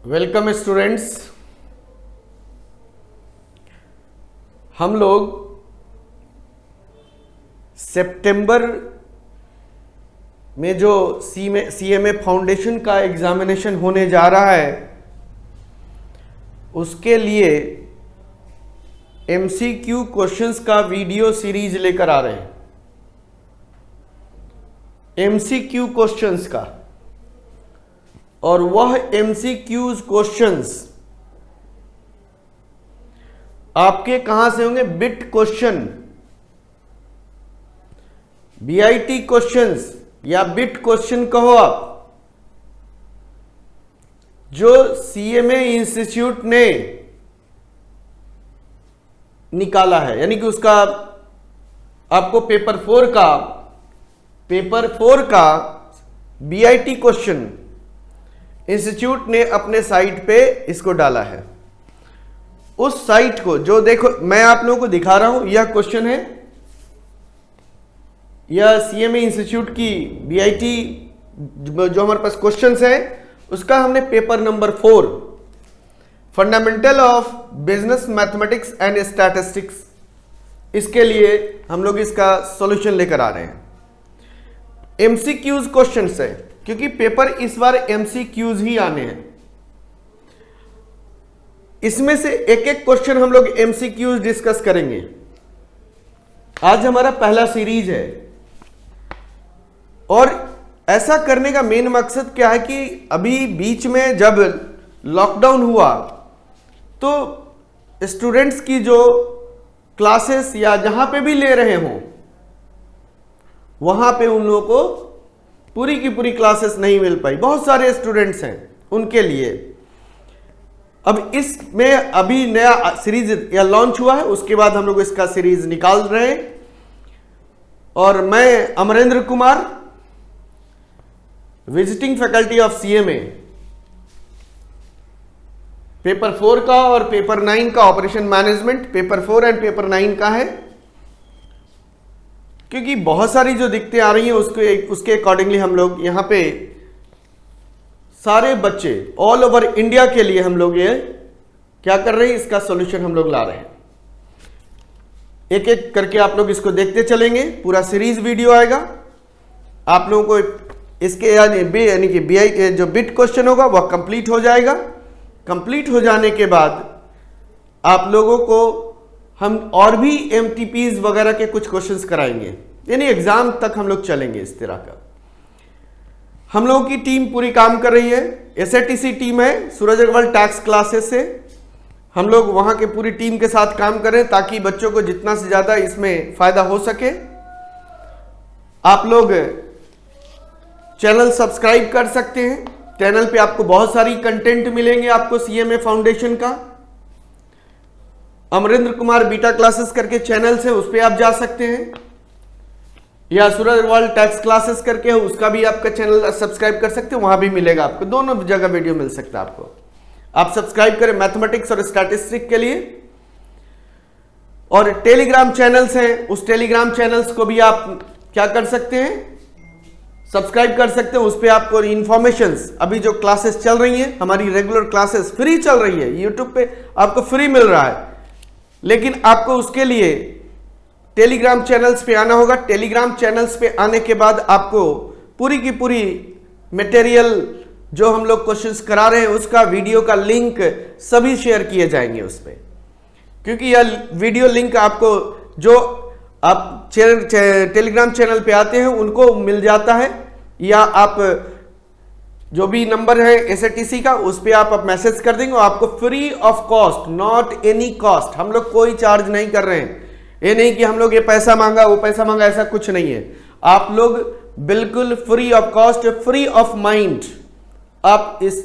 Welcome students. हम लोग सितंबर में जो सीएमए फाउंडेशन का एग्जामिनेशन होने जा रहा है उसके लिए एमसीक्यू क्वेश्चंस का वीडियो सीरीज लेकर आ रहे हैं। एमसीक्यू क्वेश्चंस का, और वह एमसीक्यूज क्वेश्चंस आपके कहां से होंगे? बिट क्वेश्चन, बीआईटी क्वेश्चंस या बिट क्वेश्चन कहो आप, जो सीएमए इंस्टीट्यूट ने निकाला है। यानी कि उसका आपको पेपर फोर का बीआईटी क्वेश्चन इंस्टीट्यूट ने अपने साइट पे इसको डाला है। उस साइट को जो देखो, मैं आप लोगों को दिखा रहा हूं, यह क्वेश्चन है, यह सीएमए इंस्टीट्यूट की बीआईटी जो हमारे पास क्वेश्चंस है उसका हमने paper number 4 fundamental of business mathematics and statistics, इसके लिए हम लोग इसका सॉल्यूशन लेकर आ रहे हैं। एमसीक्यूज क्वेश्चंस है क्योंकि पेपर इस बार एमसीक्यूज ही आने हैं। इसमें से एक एक क्वेश्चन हम लोग एमसीक्यूज डिस्कस करेंगे। आज हमारा पहला सीरीज है और ऐसा करने का मेन मकसद क्या है कि अभी बीच में जब लॉकडाउन हुआ तो स्टूडेंट्स की जो क्लासेस या जहां पे भी ले रहे हों वहां पे उन लोगों को पूरी की पूरी क्लासेस नहीं मिल पाई। बहुत सारे स्टूडेंट्स हैं, उनके लिए अब इसमें अभी नया सीरीज या लॉन्च हुआ है, उसके बाद हम लोग इसका सीरीज निकाल रहे हैं। और मैं Amarendra Kumar, visiting faculty of CMA, paper 4 का और पेपर 9 का operation management, paper 4 and paper 9 का है। क्योंकि बहुत सारी जो दिक्कतें आ रही हैं उसके अकॉर्डिंगली हम लोग यहाँ पे सारे बच्चे ऑल ओवर इंडिया के लिए हम लोग ये क्या कर रहे हैं, इसका सॉल्यूशन हम लोग ला रहे हैं। एक एक करके आप लोग इसको देखते चलेंगे, पूरा सीरीज वीडियो आएगा। आप लोगों को इसके यानी कि बीआई के जो बिट क्वेश्चन होगा वह कंप्लीट हो जाएगा। कंप्लीट हो जाने के बाद आप लोगों को हम और भी एमटीपीज वगैरह के कुछ क्वेश्चंस कराएंगे, यानी एग्जाम तक हम लोग चलेंगे इस तरह का। हम लोगों की टीम पूरी काम कर रही है। एसएटीसी टीम है सूरज अग्रवाल टैक्स क्लासेस से, हम लोग वहां के पूरी टीम के साथ काम करें ताकि बच्चों को जितना से ज्यादा इसमें फायदा हो सके। आप लोग चैनल सब्सक्राइब कर सकते हैं। चैनल पे आपको बहुत सारी कंटेंट मिलेंगे आपको सीएमए फाउंडेशन का। अमरेंद्र कुमार बीटा क्लासेस करके चैनल से उस पर आप जा सकते हैं, या सूरज अग्रवाल टैक्स क्लासेस करके उसका भी आपका चैनल सब्सक्राइब कर सकते हो, वहां भी मिलेगा आपको, दोनों जगह वीडियो मिल सकता है आपको। आप सब्सक्राइब करें मैथमेटिक्स और स्टैटिस्टिक्स के लिए। और टेलीग्राम चैनल्स हैं, उस टेलीग्राम चैनल्स को भी आप क्या कर सकते हैं, सब्सक्राइब कर सकते हैं। उस पर आपको इंफॉर्मेशंस, अभी जो क्लासेस चल रही हैं हमारी रेगुलर क्लासेस फ्री चल रही है, यूट्यूब पे आपको फ्री मिल रहा है, लेकिन आपको उसके लिए टेलीग्राम चैनल्स पे आना होगा। टेलीग्राम चैनल्स पे आने के बाद आपको पूरी की पूरी मटेरियल जो हम लोग क्वेश्चंस करा रहे हैं उसका वीडियो का लिंक सभी शेयर किए जाएंगे उस पर। क्योंकि यह वीडियो लिंक आपको जो आप टेलीग्राम चैनल पे आते हैं उनको मिल जाता है, या आप जो भी नंबर है एसएटीसी का उस पर आप मैसेज कर देंगे, आपको free of cost, not any cost, हम लोग कोई चार्ज नहीं कर रहे हैं। ये नहीं कि हम लोग ये पैसा मांगा वो पैसा मांगा, ऐसा कुछ नहीं है। आप लोग बिल्कुल free of cost, free of mind आप इस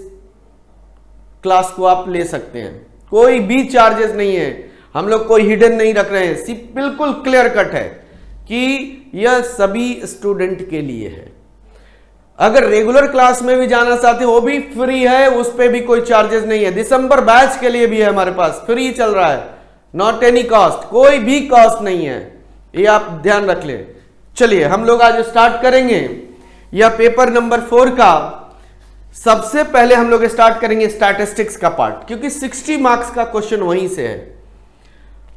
क्लास को आप ले सकते हैं। कोई भी चार्जेस नहीं है, हम लोग कोई हिडन नहीं रख रहे हैं, सिर्फ बिल्कुल क्लियर कट है कि यह सभी स्टूडेंट के लिए है। अगर रेगुलर क्लास में भी जाना चाहते हो वो भी फ्री है, उस पर भी कोई चार्जेस नहीं है। दिसंबर बैच के लिए भी है हमारे पास, फ्री चल रहा है, नॉट एनी कॉस्ट, कोई भी कॉस्ट नहीं है, ये आप ध्यान रख लें। चलिए हम लोग आज स्टार्ट करेंगे यह पेपर नंबर 4 का सबसे पहले हम लोग स्टार्ट करेंगे स्टैटिस्टिक्स का पार्ट, क्योंकि 60 मार्क्स का क्वेश्चन वहीं से है।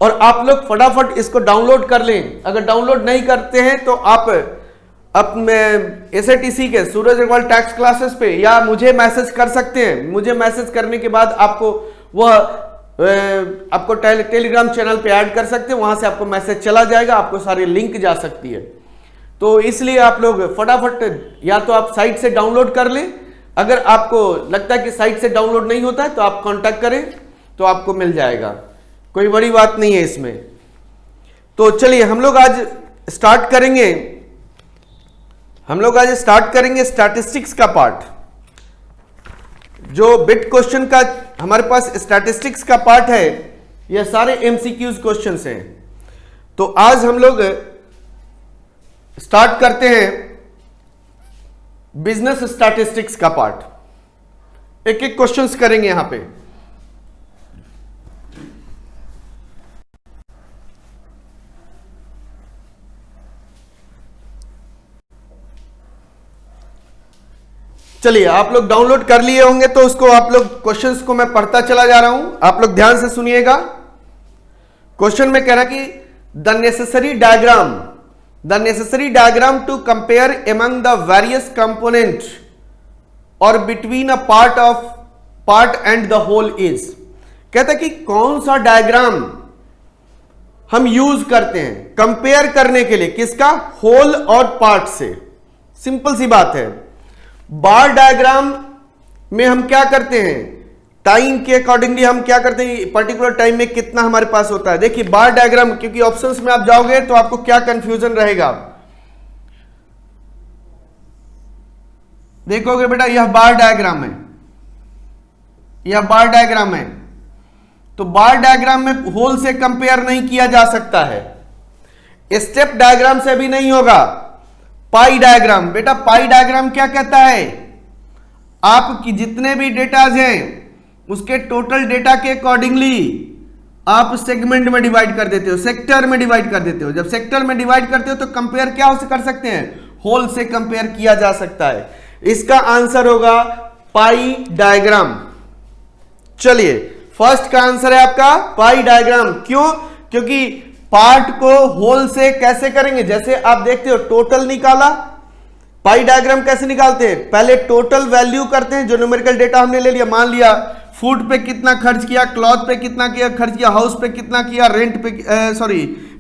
और आप लोग फटाफट इसको डाउनलोड कर लें। अगर डाउनलोड नहीं करते हैं तो आप अपने SATC के सूरज अग्रवाल टैक्स क्लासेस पे या मुझे मैसेज कर सकते हैं। मुझे मैसेज करने के बाद आपको वह आपको टेलीग्राम चैनल पे ऐड कर सकते हैं, वहां से आपको मैसेज चला जाएगा, आपको सारी लिंक जा सकती है। तो इसलिए आप लोग फटाफट या तो आप साइट से डाउनलोड कर लें, अगर आपको लगता है कि साइट से डाउनलोड नहीं होता है तो आप कांटेक्ट करें तो आपको मिल जाएगा, कोई बड़ी बात नहीं है इसमें। तो चलिए हम लोग आज स्टार्ट करेंगे स्टैटिस्टिक्स का पार्ट। जो बिट क्वेश्चन का हमारे पास स्टैटिस्टिक्स का पार्ट है, यह सारे MCQs क्वेश्चंस हैं। तो आज हम लोग स्टार्ट करते हैं बिजनेस स्टैटिस्टिक्स का पार्ट। एक एक क्वेश्चंस करेंगे यहां पे। चलिए आप लोग डाउनलोड कर लिए होंगे तो उसको आप लोग क्वेश्चंस को मैं पढ़ता चला जा रहा हूं, आप लोग ध्यान से सुनिएगा। क्वेश्चन में कह रहा कि the necessary diagram to compare among the various component और between a part and the whole is. कहता है कि कौन सा डायग्राम हम यूज करते हैं कंपेयर करने के लिए, किसका, होल और पार्ट से। सिंपल सी बात है। बार डायग्राम में हम क्या करते हैं, टाइम के अकॉर्डिंगली हम क्या करते हैं, पर्टिकुलर टाइम में कितना हमारे पास होता है। देखिए बार डायग्राम, क्योंकि ऑप्शंस में आप जाओगे तो आपको क्या कंफ्यूजन रहेगा, देखोगे बेटा यह बार डायग्राम है, यह बार डायग्राम है। तो बार डायग्राम में होल से कंपेयर नहीं किया जा सकता है, स्टेप डायग्राम से भी नहीं होगा। पाई डायग्राम, बेटा पाई डायग्राम क्या कहता है, आपकी जितने भी डेटाज हैं उसके टोटल डेटा के अकॉर्डिंगली आप सेगमेंट में डिवाइड कर देते हो, सेक्टर में डिवाइड कर देते हो। जब सेक्टर में डिवाइड करते हो तो कंपेयर क्या हो कर सकते हैं, होल से कंपेयर किया जा सकता है। इसका आंसर होगा पाई डायग्राम। चलिए फर्स्ट का आंसर है आपका पाई डायग्राम। क्यों, क्योंकि पार्ट को होल से कैसे करेंगे, जैसे आप देखते हो टोटल निकाला, पाई डायग्राम कैसे निकालते हैं, पहले टोटल वैल्यू करते हैं, जो न्यूमेरिकल डेटा हमने ले लिया, मान लिया फूड पे कितना खर्च किया, क्लॉथ पे कितना किया खर्च किया, हाउस पे कितना किया, रेंट पे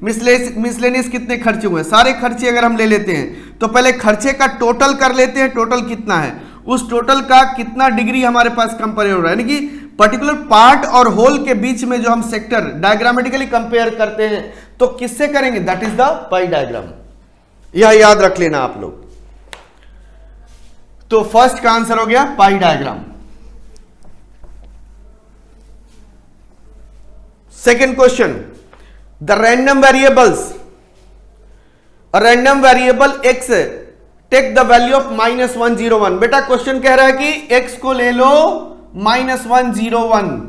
मिसलेनियस कितने खर्चे हुए, सारे खर्चे अगर हम ले लेते हैं तो पहले खर्चे का टोटल कर लेते हैं, टोटल कितना है, उस टोटल का कितना डिग्री हमारे पास कंपेयर हो रहा है, यानी कि पर्टिकुलर पार्ट और होल के बीच में जो हम सेक्टर डायग्रामेटिकली कंपेयर करते हैं तो किससे करेंगे, that is the pi diagram. यह याद रख लेना आप लोग। तो फर्स्ट का आंसर हो गया pie diagram. Second question, the random variables, random variable X take the value of -101। बेटा क्वेश्चन कह रहा है कि एक्स को ले लो -101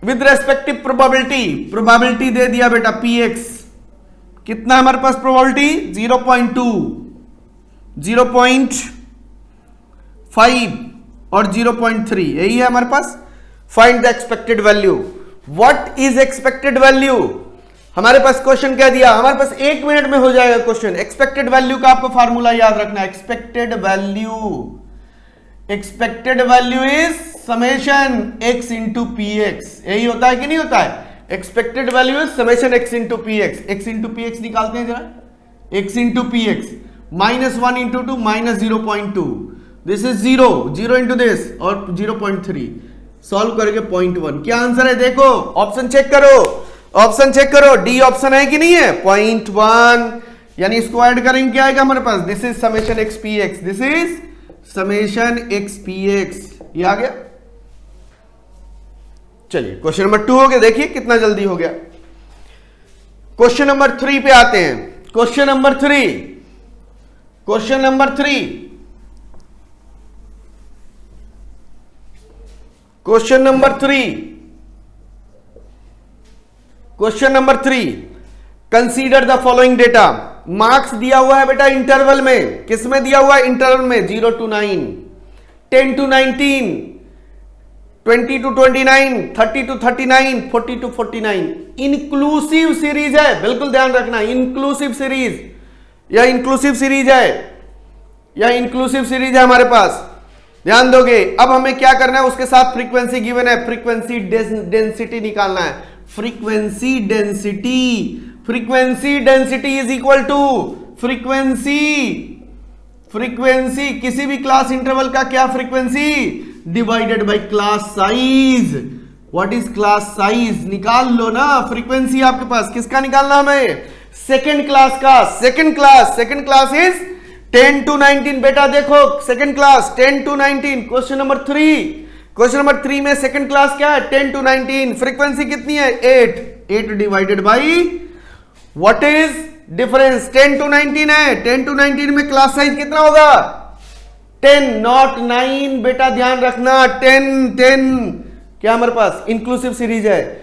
विद रेस्पेक्टिव प्रोबेबिलिटी, प्रोबेबिलिटी दे दिया बेटा px, कितना हमारे पास प्रोबेबिलिटी 0.2, 0.5 और 0.3, यही है हमारे पास। Find the expected value. What is expected value, हमारे पास क्वेश्चन कह दिया, हमारे पास 1 मिनट में हो जाएगा क्वेश्चन। एक्सपेक्टेड वैल्यू का आपको फार्मूला याद रखना है, expected value is summation x into px, यही होता है कि नहीं होता है, expected value is summation x into px। x into px निकालते हैं जरा, x into px, -1 into 2 -0.2, this is 0 into this और 0.3, सॉल्व करके 0.1। क्या आंसर है देखो, ऑप्शन चेक करो, ऑप्शन चेक करो, डी ऑप्शन है कि नहीं है, 0.1, यानी इसको ऐड करेंगे क्या आएगा हमारे पास, this is summation x px, this is summation x px, ये आ गया। चलिए क्वेश्चन नंबर 2 हो गया, देखिए कितना जल्दी हो गया। क्वेश्चन नंबर 3 पे आते हैं। Question number 3, question number 3, question number 3, question number 3, consider the following data. Marks दिया हुआ है बेटा इंटरवल में, किस में दिया हुआ है, इंटरवल में 0 to 9। 10 to 19, 20 to 29, 30 to 39, 40 to 49। Inclusive series है, बिल्कुल ध्यान रखना, इंक्लूसिव सीरीज, यह इंक्लूसिव सीरीज है, यह इंक्लूसिव सीरीज है हमारे पास, ध्यान दोगे। अब हमें क्या करना है, उसके साथ फ्रीक्वेंसी गिवन है, फ्रीक्वेंसी डेंसिटी निकालना है। Frequency density, frequency density is equal to frequency किसी भी क्लास इंटरवल का क्या frequency divided by class size. What is class size, निकाल लो ना। फ्रीक्वेंसी आपके पास किसका निकालना हमें, सेकेंड क्लास का। Second class is 10 to 19। बेटा देखो second class 10 to 19। Question number 3 में सेकेंड क्लास क्या है, 10 to 19। फ्रीक्वेंसी कितनी है, 8 divided by what is difference, 10 to 19 है, 10 to 19 में क्लास साइज कितना होगा, 10 नॉट 9। बेटा ध्यान रखना, 10 क्या हमारे पास इंक्लूसिव सीरीज है,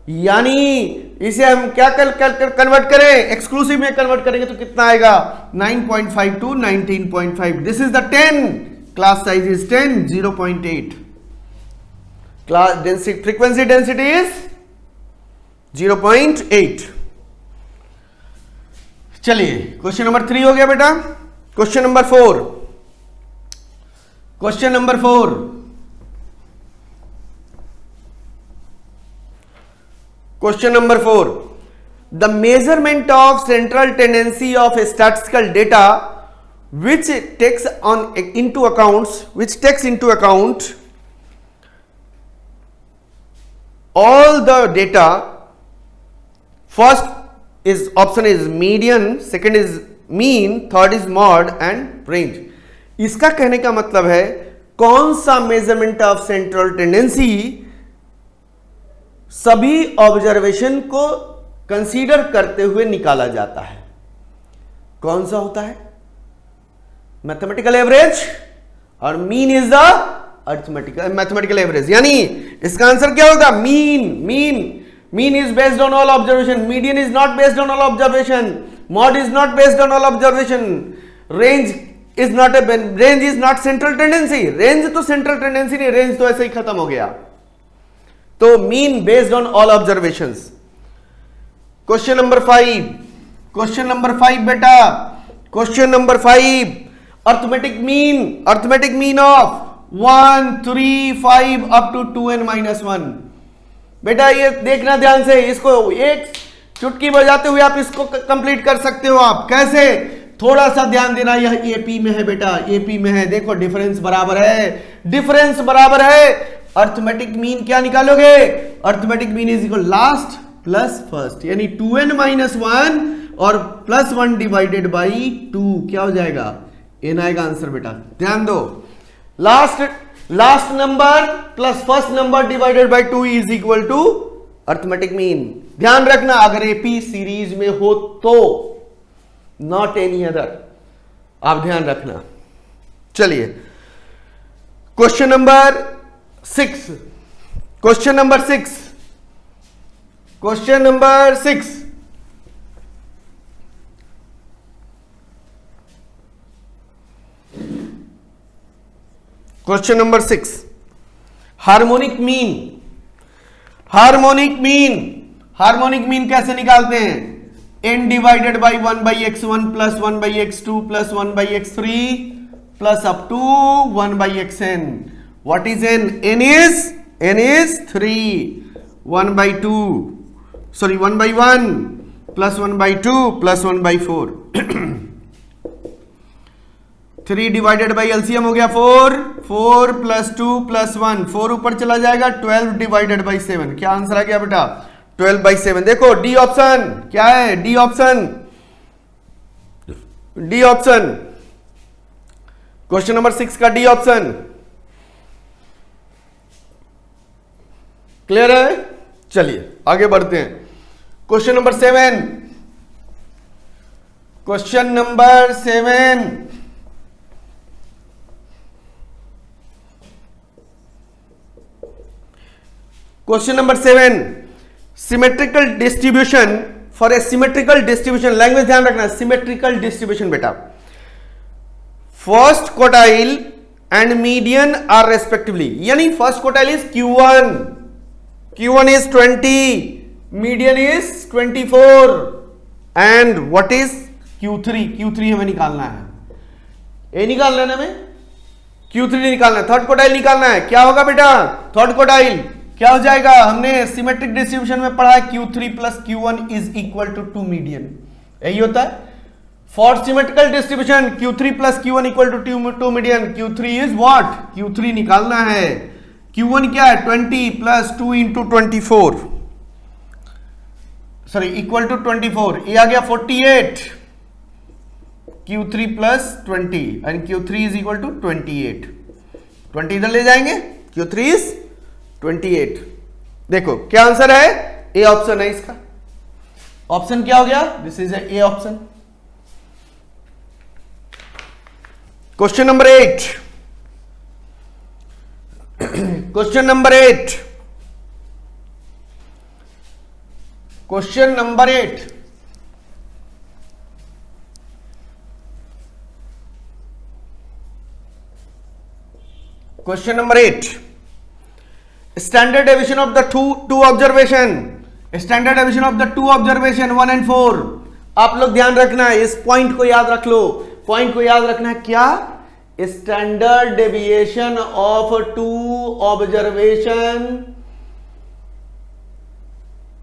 यानी इसे हम क्या कन्वर्ट करें, एक्सक्लूसिव में कन्वर्ट करेंगे तो कितना आएगा, 9.5 to 19.5। This is the 10, class size is 10, 0.8। Class density, frequency density is 0.8। चलिए क्वेश्चन नंबर 3 हो गया बेटा। Question number 4, question number 4, the measurement of central tendency of statistical data which takes into account all the data। first is option is median, second is mean, third is mod and range। इसका कहने का मतलब है कौन सा measurement of central tendency सभी observation को consider करते हुए निकाला जाता है, कौन सा होता है, मैथमेटिकल एवरेज और mean is the arithmetical mathematical average. यानी इसका आंसर क्या होगा, mean is based on all observation, median is not based on all observation, mod is not based on all observation, range is not central tendency. Range तो central tendency नहीं, range तो ऐसे ही खत्म हो गया। तो mean based on all observations. Question number 5 बेटा, question number 5, arithmetic mean of 1, 3, 5 up to 2n-1। बेटा ये देखना ध्यान से, इसको एक चुटकी बजाते हुए आप इसको कंप्लीट कर सकते हो। आप कैसे, थोड़ा सा ध्यान देना, यह एपी में है बेटा, एपी में है, देखो डिफरेंस बराबर है। अर्थमेटिक मीन क्या निकालोगे, arithmetic mean is equal last plus first, यानी 2n-1 और +1 डिवाइडेड बाई 2 क्या हो जाएगा, n आएगा आंसर। बेटा ध्यान दो, last number plus first number divided by 2 is equal to arithmetic mean. ध्यान रखना अगर एपी सीरीज में हो तो, नॉट एनी अदर, आप ध्यान रखना। चलिए question number 6, question number 6, question number 6, question number 6, harmonic mean कैसे निकालते हैं, n divided by 1/x1 plus 1/x2 plus 1/x3 plus up to 1/xn। What is n? n is 3, 1/1 plus 1/2 plus 1/4। 3 divided by LCM हो गया 4 plus 2 plus 1, 4 ऊपर चला जाएगा, 12 divided by 7। क्या answer आ गया बेटा, 12/7। देखो डी ऑप्शन क्या है, डी ऑप्शन क्वेश्चन नंबर 6 का डी ऑप्शन क्लियर है। चलिए आगे बढ़ते हैं, question number 7, question number 7, question number 7, symmetrical distribution for a symmetrical distribution. Language ध्यान रखना, सिमेट्रिकल डिस्ट्रीब्यूशन बेटा, first quartile and median are respectively. यानी first quartile is Q1. Q1 is 20, median is 24, and what is Q3? Q3 हमें निकालना है, ये निकालना है ना हमें, Q3 निकालना है, थर्ड क्वार्टाइल निकालना है. क्या होगा बेटा थर्ड क्वार्टाइल? क्या हो जाएगा? हमने सिमेट्रिक डिस्ट्रीब्यूशन में पढ़ा है Q3 plus Q1 is equal to 2 median. यही होता है for symmetrical distribution. Q3 plus Q1 equal to 2 median. Q3 is what? Q3 निकालना है. Q1 क्या है? 20 plus 2 into 24, sorry equal to 24. ये आ गया 48. Q3 plus 20 and Q3 is equal to 28. 20 इधर ले जाएंगे, Q3 इज 28. देखो क्या आंसर है? ए ऑप्शन है इसका. ऑप्शन क्या हो गया? This is A option. Question number 8. Question number 8. Question number 8. Question number 8. Standard deviation of the two observation. Standard deviation of the two observation 1 and 4. आप लोग ध्यान रखना है, इस पॉइंट को याद रख लो. पॉइंट को याद रखना है. क्या? Standard deviation of two observation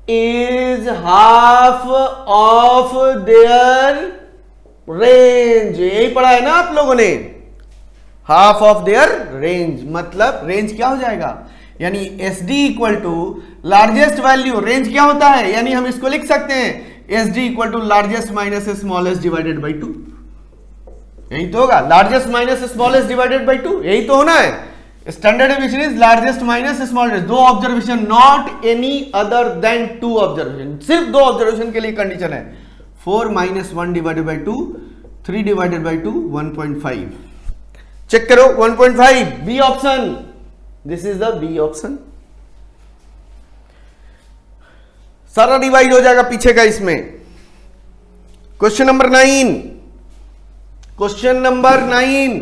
is half of their range. यही पढ़ा है ना आप लोगों ने, हाफ ऑफ देयर रेंज. मतलब रेंज क्या हो जाएगा? यानी S D equal to largest value. Range क्या होता है? यानी हम इसको लिख सकते हैं S D equal to largest minus smallest divided by 2. यही तो होगा, largest minus smallest divided by 2. यही तो होना है. Standard deviation is largest minus smallest. दो observation, not any other than two observation. सिर्फ दो ऑब्जर्वेशन के लिए कंडीशन है. 4 minus 1 divided by 2, 3 divided by 2, 1.5. Check करो 1.5. B option. This is the B option. सारा डिवाइड हो जाएगा पीछे का इसमें. Question number 9. Question number 9.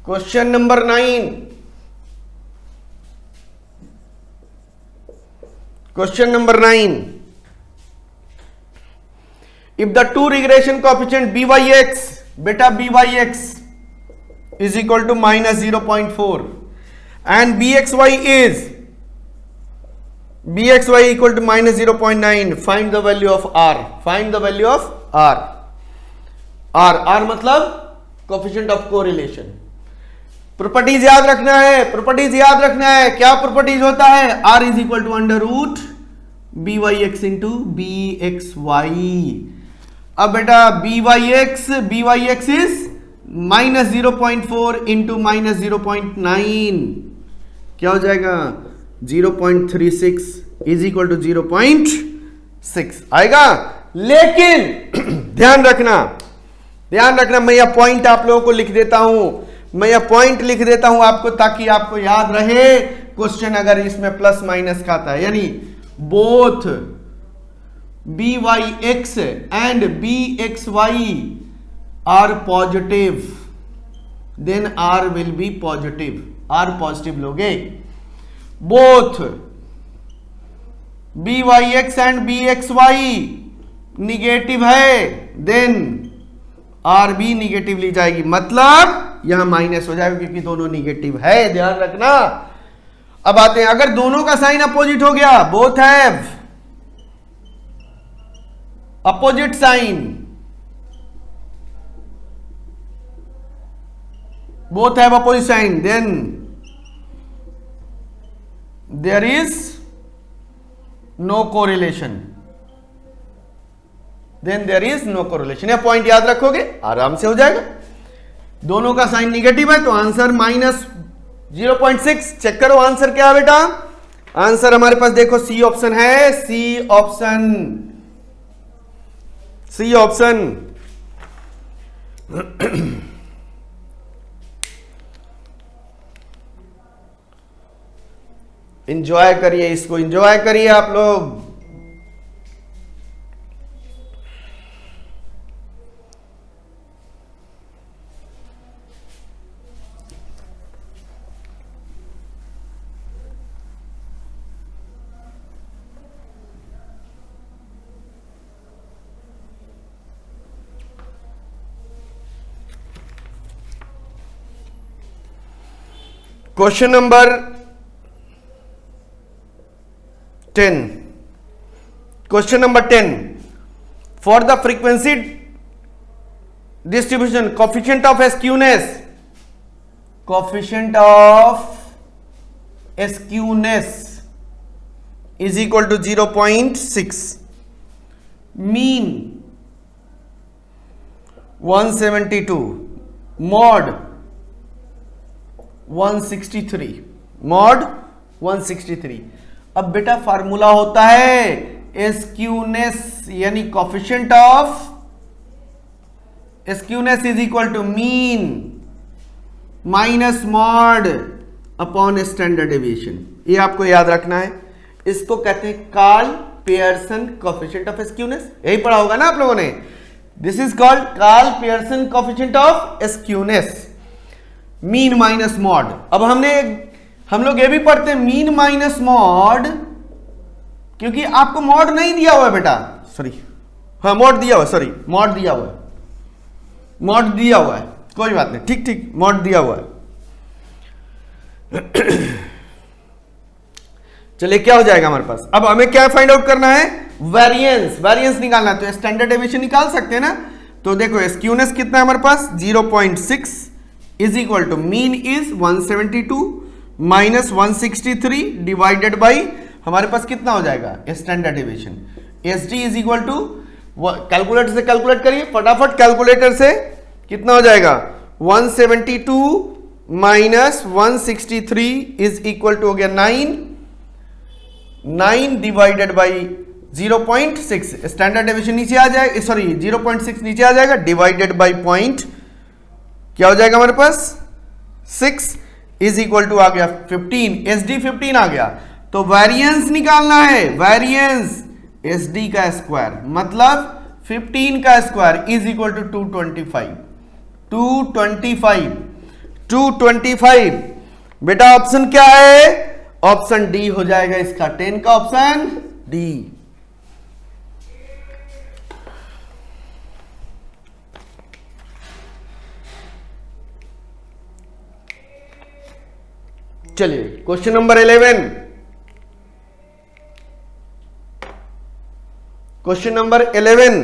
Question number 9. Question number 9. If the two regression coefficient byx, beta byx is equal to minus 0.4 and bxy is equal to minus 0.9, find the value of r. Find the value of r. r मतलब coefficient of correlation. Properties याद रखना है, properties याद रखना है. क्या properties होता है? r is equal to under root byx into bxy. अब बेटा byx is minus 0.4 into minus 0.9. क्या हो जाएगा? 0.36 इज इक्वल टू 0.6 आएगा. लेकिन ध्यान रखना, मैं यह पॉइंट आप लोगों को लिख देता हूं. मैं यह पॉइंट लिख देता हूं आपको, ताकि आपको याद रहे क्वेश्चन अगर इसमें प्लस माइनस खाता है. यानी both byx and bxy are positive, then r will be positive. r positive लोगे. both byx and bxy negative है, देन r भी निगेटिव ली जाएगी. मतलब यहां माइनस हो जाएगा क्योंकि दोनों निगेटिव है. ध्यान रखना. अब आते हैं, अगर दोनों का साइन अपोजिट हो गया, both have opposite sign, both have opposite sign, then there is no correlation. Then there is no correlation. यह पॉइंट याद रखोगे आराम से हो जाएगा. दोनों का साइन निगेटिव है तो आंसर माइनस 0.6. चेक करो आंसर क्या है बेटा. आंसर हमारे पास देखो सी ऑप्शन है. C option. C option. Enjoy करिए इसको, इंजॉय करिए आप लोग. Question number 10. Question number 10. For the frequency distribution, coefficient of skewness is equal to 0.6. Mean 172. Mod 163. Mod 163. अब बेटा फार्मूला होता है स्क्यूनेस यानी coefficient of skewness is equal to mean minus mode upon standard deviation. ये आपको याद रखना है। इसको कहते हैं Karl Pearson coefficient of skewness. यही पढ़ा होगा ना आप लोगों ने। This is called Karl Pearson coefficient of skewness, mean minus mode. अब हम लोग ये भी पढ़ते हैं मीन माइनस मॉड, क्योंकि आपको मॉड नहीं दिया हुआ है बेटा, सॉरी, हाँ मॉड दिया हुआ है, सॉरी मॉड दिया हुआ है, मॉड दिया हुआ है, कोई बात नहीं, ठीक ठीक मॉड दिया हुआ है। चलिए क्या हो जाएगा हमारे पास। अब हमें क्या फाइंड आउट करना है, वेरिएंस। वेरिएंस निकालना है तो स्टैंडर्ड डेविएशन निकाल सकते हैं ना। तो देखो स्क्यूनेस कितना है हमारे पास 0.6 is equal to mean is 172 minus 163 divided by हमारे पास कितना हो जाएगा standard deviation. S D is equal to calculator से कैलकुलेट करिए फटाफट, कैलकुलेटर से कितना हो जाएगा 172 माइनस 163 इज इक्वल टू हो गया 9 डिवाइडेड बाई 0.6। स्टैंडर्ड डेविएशन नीचे आ जाएगा, सॉरी 0.6 नीचे आ जाएगा, डिवाइडेड बाई पॉइंट क्या हो जाएगा हमारे पास 6 इज इक्वल टू आ गया 15। एस डी 15 आ गया। तो वेरिएंस निकालना है, वेरिएंस एस डी का स्क्वायर मतलब 15 का स्क्वायर इज इक्वल टू 225 बेटा ऑप्शन क्या है, ऑप्शन डी हो जाएगा इसका, 10 का ऑप्शन डी। चलिए question number 11। Question number 11।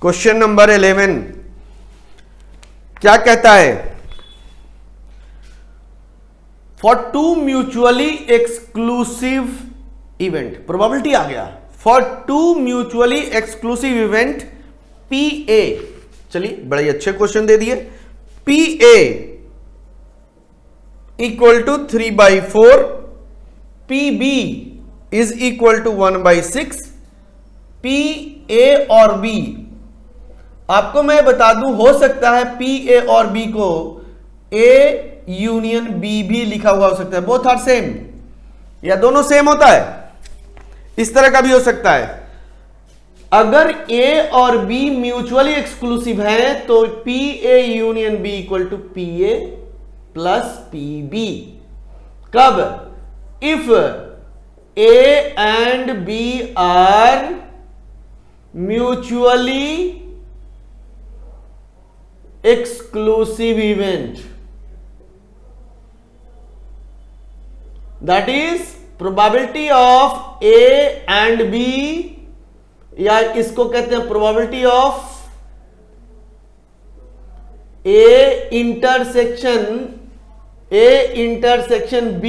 Question number 11 क्या कहता है, for two mutually exclusive event, probability आ गया, for two mutually exclusive event P A, चलिए बड़े अच्छे क्वेश्चन दे दिए, P A equal to 3/4, P B is equal to 1/6, P A और बी, आपको मैं बता दूं हो सकता है पी ए और बी को ए यूनियन बी भी लिखा हुआ हो सकता है, बोथ आर सेम, या दोनों सेम होता है, इस तरह का भी हो सकता है। अगर ए और बी म्यूचुअली एक्सक्लूसिव है तो P A union B equal to P A plus P B. कब, if A and B are mutually exclusive event, that is probability of A and B, या इसको कहते हैं probability of A intersection B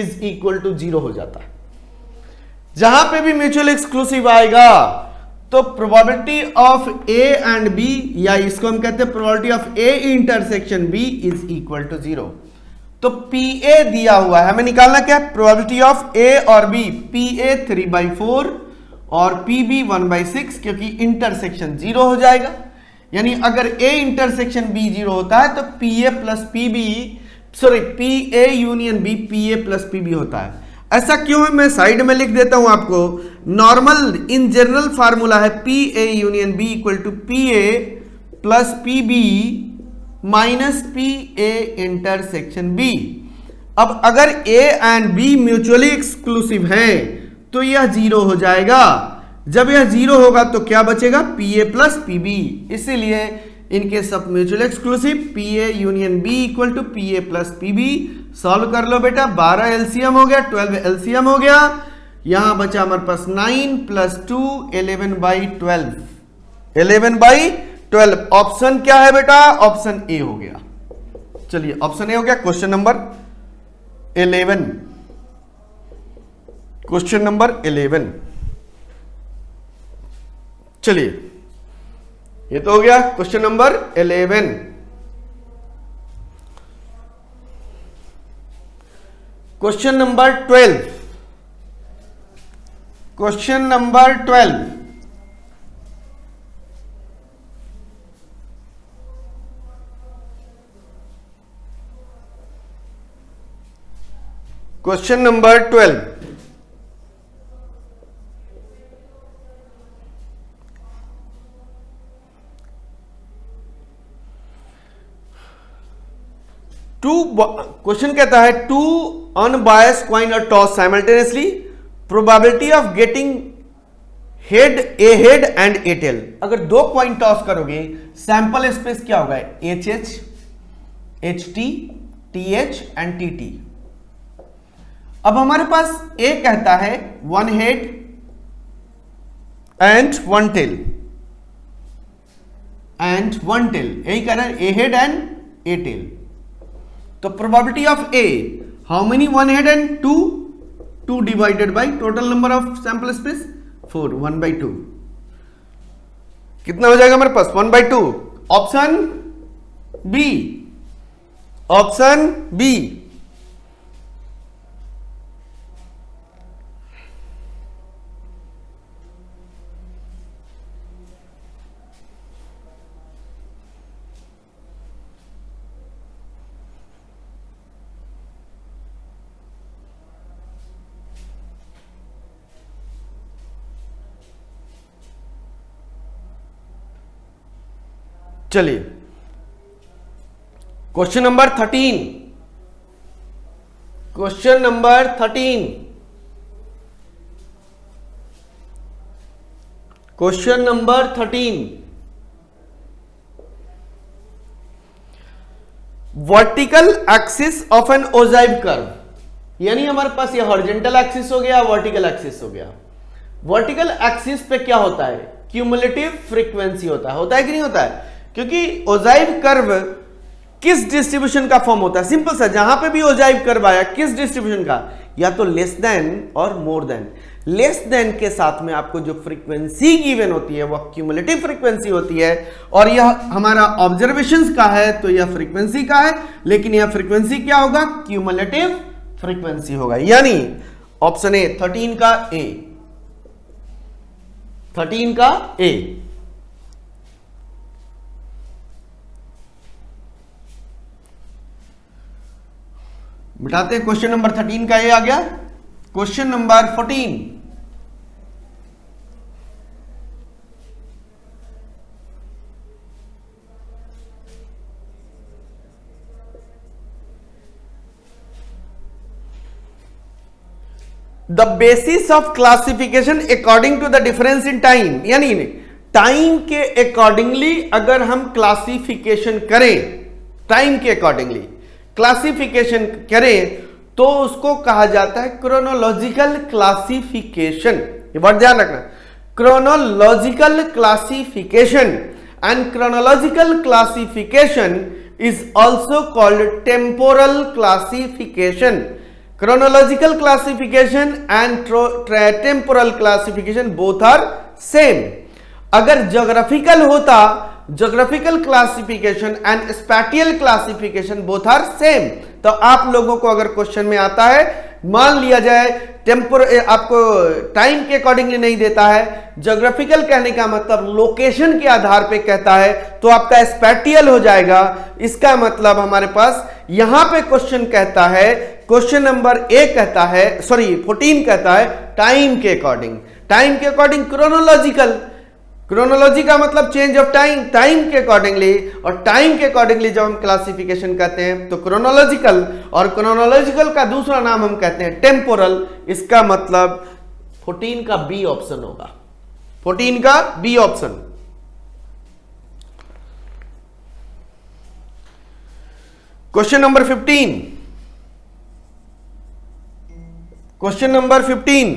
is equal to 0 हो जाता है। जहां पे भी म्यूचुअल एक्सक्लूसिव आएगा तो probability of A and B, या इसको हम कहते हैं probability of A intersection B is equal to 0। तो पी ए दिया हुआ है, हमें निकालना क्या है, प्रोबेबिलिटी ऑफ ए और बी, पी ए 3/4 और पी बी 1/6, क्योंकि इंटरसेक्शन 0 हो जाएगा। यानी अगर ए इंटरसेक्शन बी 0 होता है तो P A plus P B, sorry P A union B P A plus P B होता है। ऐसा क्यों है, मैं साइड में लिख देता हूं आपको, नॉर्मल इन जनरल फार्मूला है P A union B equal to P A plus P B minus P A intersection B. अब अगर A and B mutually exclusive है तो यह 0 हो जाएगा, जब यह 0 होगा तो क्या बचेगा, पीए प्लस पीबी। इसीलिए in case of mutual exclusive P A union B equal to P A plus P B. Solve कर लो बेटा, 12 एलसीएम हो गया, 12 एलसीएम हो गया, यहां बचा हमारे पास 9 प्लस 2 11/12, 11/12। ऑप्शन क्या है बेटा, ऑप्शन ए हो गया। चलिए ऑप्शन ए हो गया क्वेश्चन नंबर 11, क्वेश्चन नंबर 11। चलिए ये तो हो गया question number 11। Question number 12, question number 12। Question number 12, question कहता है two unbiased coin are toss simultaneously, probability of getting head, a head and a tail. अगर दो कॉइन टॉस करोगे सैंपल स्पेस क्या होगा, H H, H T, T H and T T. अब हमारे पास ए कहता है one head and one tail, and one tail, यही कह रहा है ए हेड एंड ए टेल। तो probability of a, how many one head and two, 2 divided by total number of sample space 4, 1/2। कितना हो जाएगा हमारे पास, 1/2। Option B, option B. चलिए question number 13, question number 13, question number 13। Vertical axis of an ogive curve, यानी हमारे पास ये horizontal axis हो गया, वर्टिकल एक्सिस हो गया। वर्टिकल एक्सिस पे क्या होता है, क्यूमुलेटिव फ्रीक्वेंसी होता है कि नहीं होता है, क्योंकि ओजाइव कर्व किस डिस्ट्रीब्यूशन का फॉर्म होता है, सिंपल सा, जहां पे भी ओजाइव कर्व आया किस डिस्ट्रीब्यूशन का, या तो लेस देन और मोर देन। लेस देन के साथ में आपको जो फ्रीक्वेंसी गिवन होती है वह क्यूमुलेटिव फ्रीक्वेंसी होती है, और यह हमारा ऑब्जर्वेशंस का है तो यह फ्रीक्वेंसी का है, लेकिन यह फ्रीक्वेंसी क्या होगा, क्यूमुलेटिव फ्रीक्वेंसी होगा। यानी ऑप्शन ए 13 का ए, 13 का ए। बिठाते हैं, क्वेश्चन नंबर 13 का ये आ गया। Question number 14, the basis of classification according to the difference in time, यानी टाइम के अकॉर्डिंगली अगर हम क्लासिफिकेशन करें, टाइम के अकॉर्डिंगली क्लासिफिकेशन करें तो उसको कहा जाता है क्रोनोलॉजिकल क्लासिफिकेशन। ये वर्ड ध्यान रखना, chronological classification. And chronological classification is also called temporal classification. Chronological classification and temporal classification both are same. अगर ज्योग्राफिकल होता, geographical classification and spatial classification both are same. तो आप लोगों को अगर क्वेश्चन में आता है, मान लिया जाए आपको टाइम के अकॉर्डिंगली नहीं देता है, ज्योग्राफिकल कहने का मतलब लोकेशन के आधार पे कहता है, तो आपका स्पैटियल हो जाएगा। इसका मतलब हमारे पास यहां पे क्वेश्चन कहता है, क्वेश्चन नंबर ए कहता है, सॉरी 14 कहता है टाइम के अकॉर्डिंग, टाइम के अकॉर्डिंग क्रोनोलॉजिकल, क्रोनोलॉजी का मतलब चेंज ऑफ टाइम, टाइम के अकॉर्डिंगली, और टाइम के अकॉर्डिंगली जब हम क्लासिफिकेशन कहते हैं तो क्रोनोलॉजिकल, और क्रोनोलॉजिकल का दूसरा नाम हम कहते हैं टेम्पोरल। इसका मतलब 14 का बी ऑप्शन होगा। 14 का B option. Question number 15, question number 15,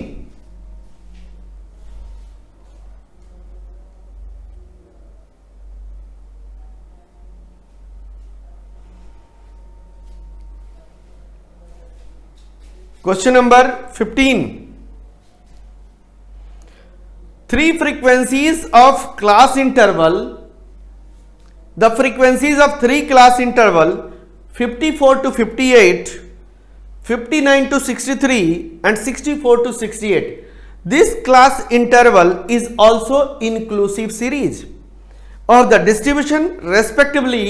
question number 15, three frequencies of class interval, the frequencies of three class interval 54 to 58, 59 to 63 and 64 to 68. This class interval is also inclusive series or the distribution respectively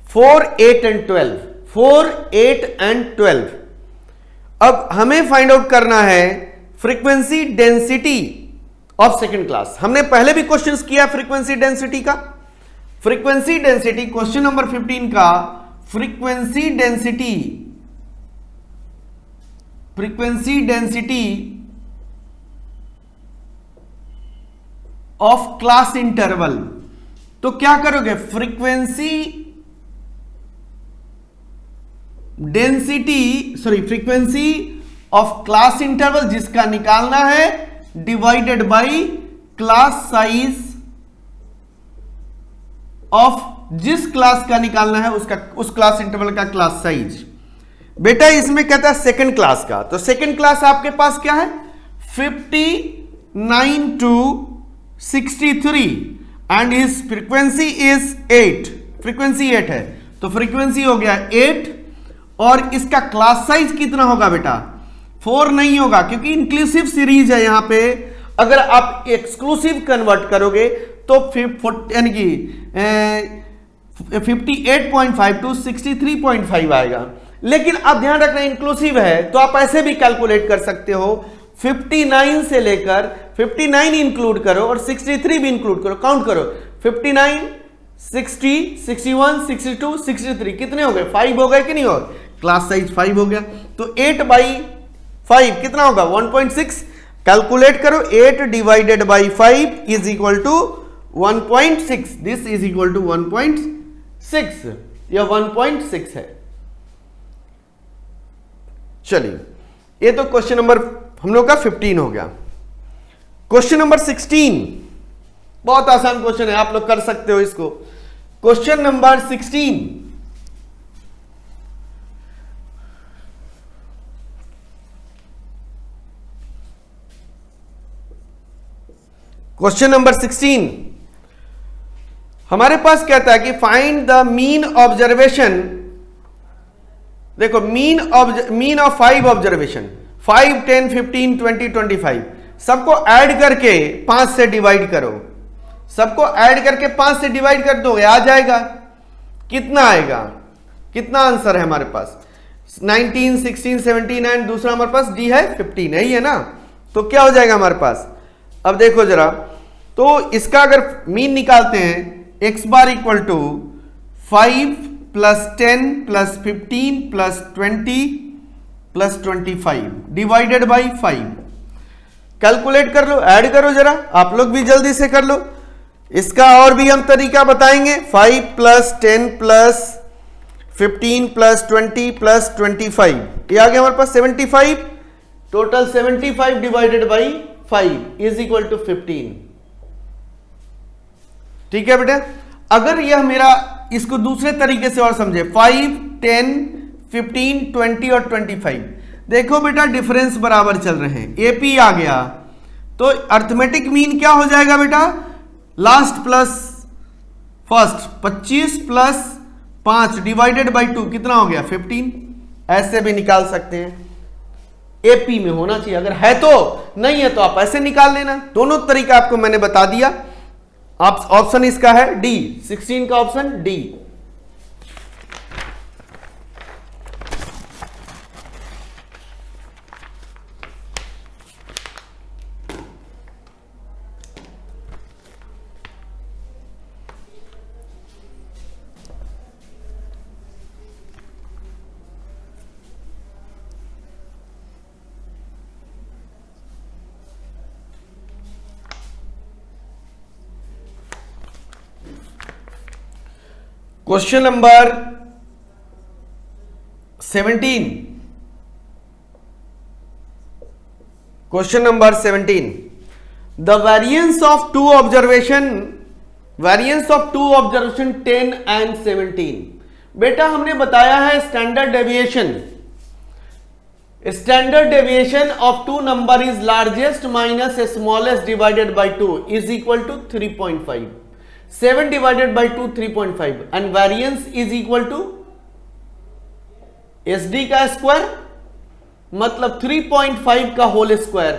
4, 8 and 12, 4, 8 and 12. अब हमें find out करना है frequency density of second class. हमने पहले भी questions किया frequency density का। Frequency density question number 15 का frequency density of class interval. तो क्या करोगे, फ्रीक्वेंसी ऑफ क्लास इंटरवल जिसका निकालना है divided by class size of, जिस क्लास का निकालना है उसका, उस क्लास इंटरवल का क्लास साइज। बेटा इसमें कहता है सेकंड क्लास का, तो सेकंड क्लास आपके पास क्या है 59 to 63 and his frequency is 8, frequency 8 है तो फ्रीक्वेंसी हो गया 8 और इसका क्लास साइज कितना होगा बेटा 4 नहीं होगा क्योंकि इंक्लूसिव सीरीज है। यहां पे अगर आप एक्सक्लूसिव कन्वर्ट करोगे तो यानी कि 58.5 टू 63.5 आएगा, लेकिन आप ध्यान रखना इंक्लूसिव है तो आप ऐसे भी कैलकुलेट कर सकते हो 59 से लेकर 59 इंक्लूड करो और 63 भी इंक्लूड करो, काउंट करो 59, 60, 61, 62, 63 कितने हो गए 5 हो गए कि नहीं हो, क्लास साइज 5 हो गया। तो 8/5 कितना होगा 1.6, कैलकुलेट करो 8 divided by 5 is equal to 1.6, this is equal to 1.6, यह 1.6 है। चलिए ये तो क्वेश्चन नंबर हम लोग का 15 हो गया। क्वेश्चन नंबर 16 बहुत आसान क्वेश्चन है, आप लोग कर सकते हो इसको। क्वेश्चन नंबर 16, क्वेश्चन नंबर 16 हमारे पास कहता है कि फाइंड द मीन ऑब्जर्वेशन। देखो मीन ऑफ 5 ऑब्जर्वेशन 5, 10, 15, 20, 25 सबको ऐड करके 5 से डिवाइड करो, सबको ऐड करके 5 से डिवाइड कर दो, आ जाएगा कितना आएगा, कितना आंसर है हमारे पास 19, 16, 17 एंड दूसरा हमारे पास डी है 15, यही है ना। तो क्या हो जाएगा हमारे पास, अब देखो जरा, तो इसका अगर मीन निकालते हैं x bar equal to 5 plus 10 plus 15 plus 20 plus 25 divided by 5, calculate कर लो, ऐड करो जरा, आप लोग भी जल्दी से कर लो। इसका और भी हम तरीका बताएंगे, 5 प्लस 10 प्लस 15 प्लस 20 प्लस 25, ये आ गया हमारे पास 75, total 75 divided by 5 is equal to 15। ठीक है बेटा, अगर यह मेरा इसको दूसरे तरीके से और समझे 5, 10, 15, 20 और 25, देखो बेटा डिफरेंस बराबर चल रहे हैं, एपी आ गया तो अर्थमेटिक मीन क्या हो जाएगा बेटा, last plus first 25 plus 5 divided by 2 कितना हो गया 15, ऐसे भी निकाल सकते हैं। एपी में होना चाहिए, अगर है तो, नहीं है तो आप ऐसे निकाल लेना। दोनों तरीका आपको मैंने बता दिया। आप ऑप्शन इसका है डी, 16 का option D. Question number 17, question number 17, the variance of two observation 10 and 17। बेटा हमने बताया है standard deviation of two number is largest minus smallest divided by 2 is equal to 3.5। 7 divided by 2 3.5 and variance is equal to SD का square मतलब 3.5 का whole square.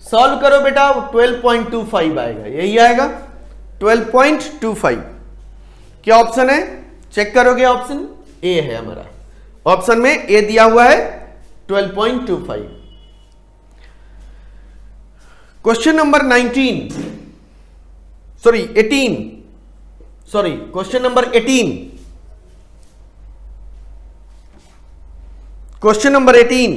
Solve करो बेटा 12.25 आएगा, यही आएगा 12.25। क्या ऑप्शन है चेक करोगे? ऑप्शन ए है हमारा, ऑप्शन में ए दिया हुआ है 12.25। Question number 18, question number 18, question number 18,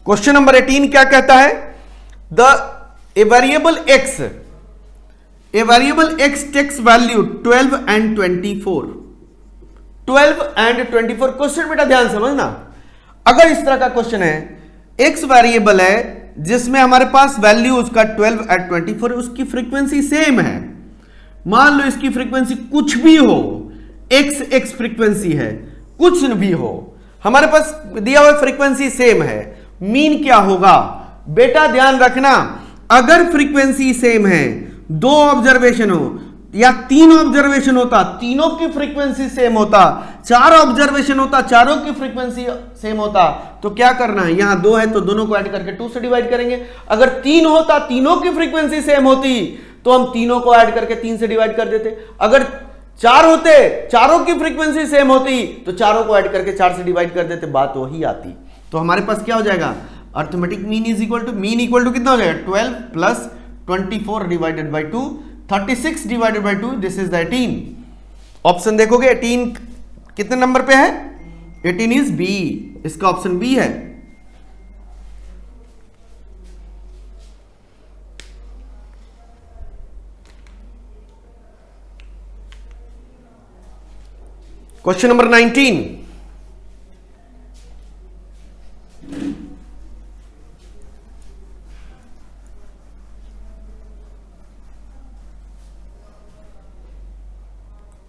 question number 18 क्या कहता है? A variable x takes value 12 and 24। 12 and 24 question बेटा ध्यान समझना। अगर इस तरह का क्वेश्चन है, x वेरिएबल है जिसमें हमारे पास वैल्यू उसका 12 एंड 24, उसकी फ्रीक्वेंसी सेम है। मान लो इसकी फ्रीक्वेंसी कुछ भी हो, x फ्रीक्वेंसी है, कुछ भी हो, हमारे पास दिया हुआ फ्रीक्वेंसी सेम है। मीन क्या होगा बेटा? ध्यान रखना, अगर फ्रीक्वेंसी सेम है, 2 ऑब्जर्वेशन हो या 3 ऑब्जर्वेशन होता, तीनों की फ्रीक्वेंसी सेम होता, 4 ऑब्जर्वेशन होता, चारों की फ्रीक्वेंसी सेम होता, तो क्या करना है? यहां 2 है तो दोनों को ऐड करके 2 से डिवाइड करेंगे। अगर 3 होता, तीनों की फ्रीक्वेंसी सेम होती, तो हम तीनों को ऐड करके 3 से डिवाइड कर देते। अगर 4 होते, चारों की फ्रीक्वेंसी सेम होती, तो चारों को ऐड करके 4 से डिवाइड कर देते, बात वही आती। तो हमारे पास क्या हो जाएगा? Arithmetic mean is equal to, mean equal to कितना हो जाएगा? 12 plus 24 divided by 2, 36 divided by 2, this is the 18। Option देखोगे 18 कितने नंबर पे है? 18 इज बी, इसका ऑप्शन बी है। Question number 19,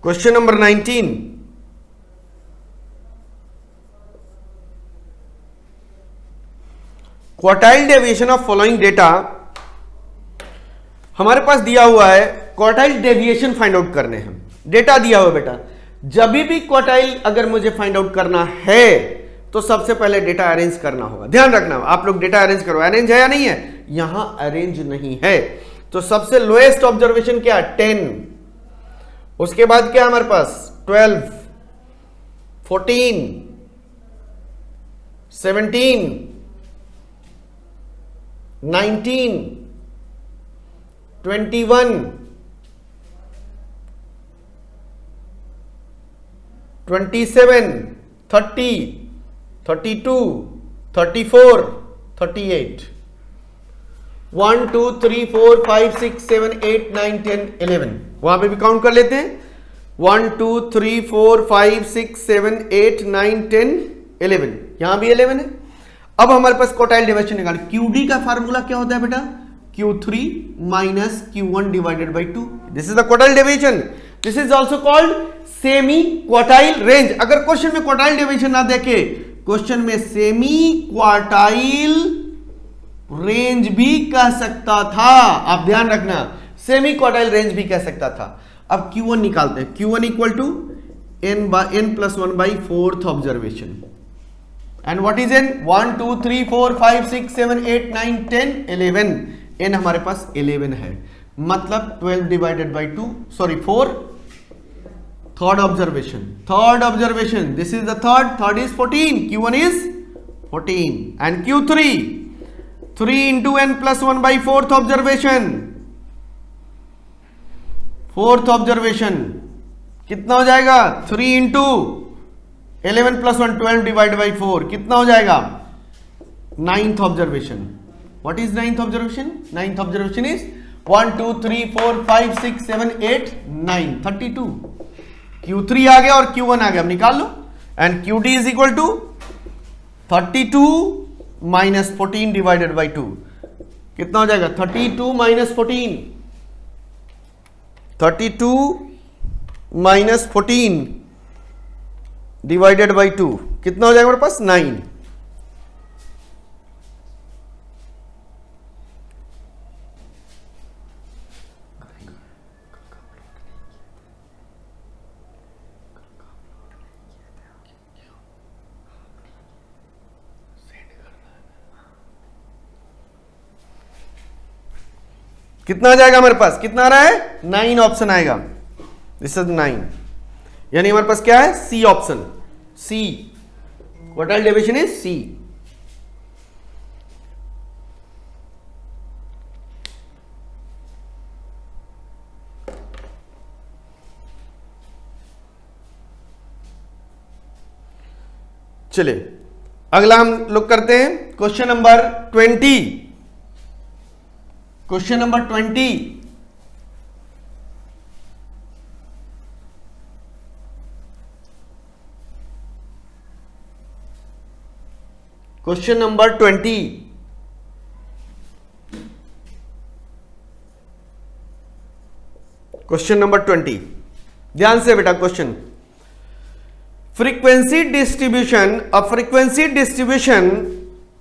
question number 19, quartile deviation of following data. हमारे पास दिया हुआ है क्वार्टाइल डेविएशन फाइंड आउट करने हैं। डेटा दिया हुआ बेटा, जब भी क्वार्टाइल अगर मुझे फाइंड आउट करना है तो सबसे पहले डेटा अरेंज करना होगा। ध्यान रखना, आप लोग डेटा अरेंज करो। अरेंज है या नहीं है? यहां अरेंज नहीं है। तो सबसे लोएस्ट ऑब्जर्वेशन क्या? 10। उसके बाद क्या हमारे पास? 12, 14, 17, 19, 21, 27, 30, 32, 34, 38। 1 2 3 4 5 6 7 8 9 10 11। वहां पे भी काउंट कर लेते हैं। 1 2 3 4 5 6 7 8 9 10 11। यहां भी 11 है। अब हमारे पास क्वार्टाइल डेविएशन निकाल। QD का फार्मूला क्या होता है बेटा? Q3 minus Q1 divided by 2। This is the quartile deviation. This is also called semi quartile range. अगर क्वेश्चन में क्वार्टाइल डेविएशन ना देखे, क्वेश्चन में सेमी क्वार्टाइल रेंज भी कह सकता था। आप ध्यान रखना, सेमी क्वार्टाइल रेंज भी कह सकता था। अब Q1 निकालते हैं। Q1 equal to n plus 1 by 4th observation. And what is n? 1 2 3 4 5 6 7 8 9 10 11। n हमारे पास 11 है, मतलब 12 divided by 2, sorry 4। Third observation, this is the third is 14। Q1 is 14 and Q3 3 into n plus 1 by 4th observation कितना हो जाएगा? 3 into 11 plus 1 12 divide by 4 कितना हो जाएगा? 9th observation. What is 9th observation? 9th observation is 1 2 3 4 5 6 7 8 9 32. Q3 आ गया और Q1 आ गया, अब निकाल लो. And QD is equal to 32 minus 14 divided by 2 कितना हो जाएगा? 32 माइनस 14, 32 माइनस 14 डिवाइडेड बाई 2 कितना हो जाएगा मेरे पास? 9. कितना आ जाएगा मेरे पास? कितना आ रहा है? 9 ऑप्शन आएगा. This is 9. यानी हमारे पास क्या है? C option. C quartile deviation is C. चलिए अगला हम लोग करते हैं question number 20. Question number 20. Question number 20. Question number 20. ध्यान से बेटा क्वेश्चन. Frequency distribution. अब फ्रीक्वेंसी डिस्ट्रीब्यूशन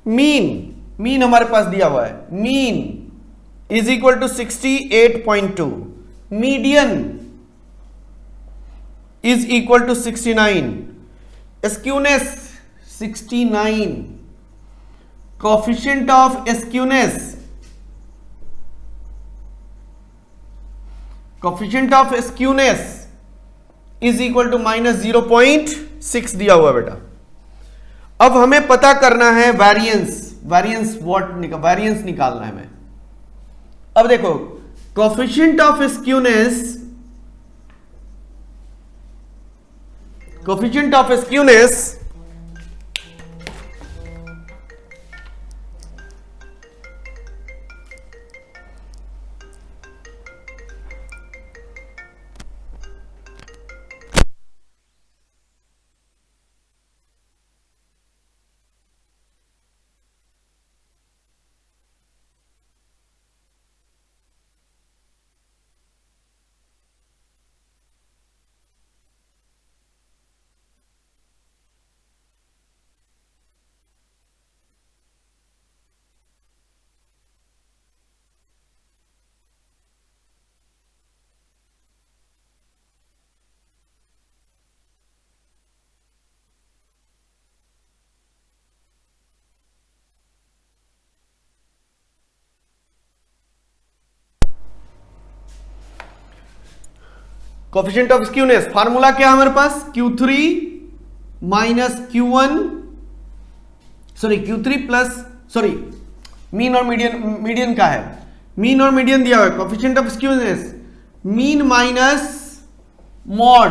मीन हमारे पास दिया हुआ है. Mean is equal to 68.2. Median is equal to 69. Skewness 69. Coefficient of skewness, coefficient of skewness is equal to minus 0.6 दिया हुआ बेटा. अब हमें पता करना है वेरिएंस. वेरिएंस वेरिएंस निकालना है हमें. अब देखो coefficient of skewness, coefficient of skewness coefficient of skewness formula क्या है हमारे पास? Q3 minus Q1 Q3 plus mean और मीडियन का है. मीन और मीडियन दिया हुआ है. Coefficient of skewness mean minus mode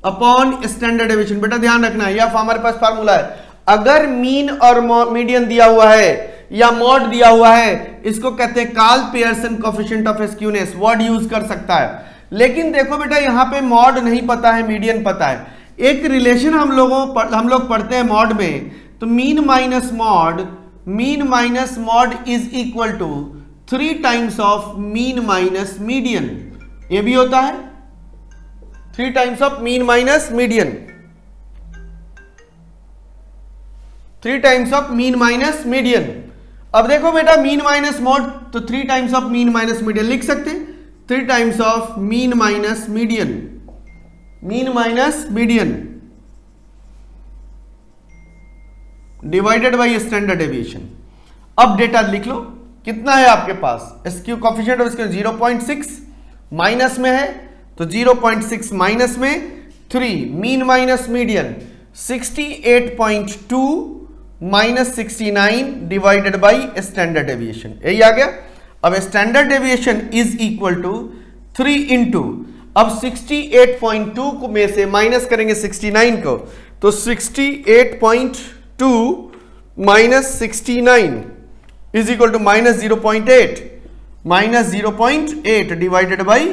upon standard deviation. बेटा ध्यान रखना है यह हमारे पास फार्मूला है. अगर मीन और मीडियन दिया हुआ है या मॉड दिया हुआ है, इसको कहते हैं Karl Pearson coefficient of skewness. Word use कर सकता है. लेकिन देखो बेटा यहां पे मॉड नहीं पता है, मीडियन पता है. एक रिलेशन हम लोग पढ़ते हैं मॉड में, तो mean minus mode is equal to 3 times of mean minus median. ये भी होता है 3 times of mean minus median. 3 times of mean minus median. अब देखो बेटा मीन माइनस मॉड, तो 3 times of mean minus median लिख सकते हैं. 3 times of mean minus median, mean minus median divided by standard deviation. अब डेटा लिख लो कितना है आपके पास. SQ coefficient of skew 0.6 minus में है, तो 0.6 माइनस में 3 mean minus median 68.2 minus 69 divided by standard deviation. यही आ गया. अब standard deviation is equal to 3 into, अब 68.2 को में से माइनस करेंगे 69 को, तो 68.2 minus 69 is equal to minus 0.8, minus 0.8 divided by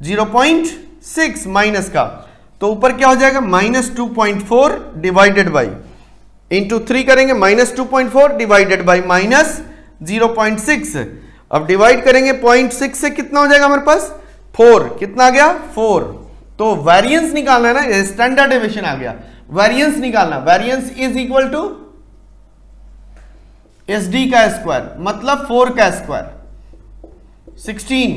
0.6 minus का, तो ऊपर क्या हो जाएगा माइनस 2.4 डिवाइडेड बाई इंटू 3 करेंगे, माइनस 2.4 डिवाइडेड बाई माइनस 0.6। अब डिवाइड करेंगे 0.6 से, कितना हो जाएगा हमारे पास 4, कितना आ गया 4। तो वेरिएंस निकालना है ना, स्टैंडर्ड डेविएशन आ गया, वेरिएंस निकालना, variance is equal to S D का स्क्वायर मतलब 4 का स्क्वायर 16।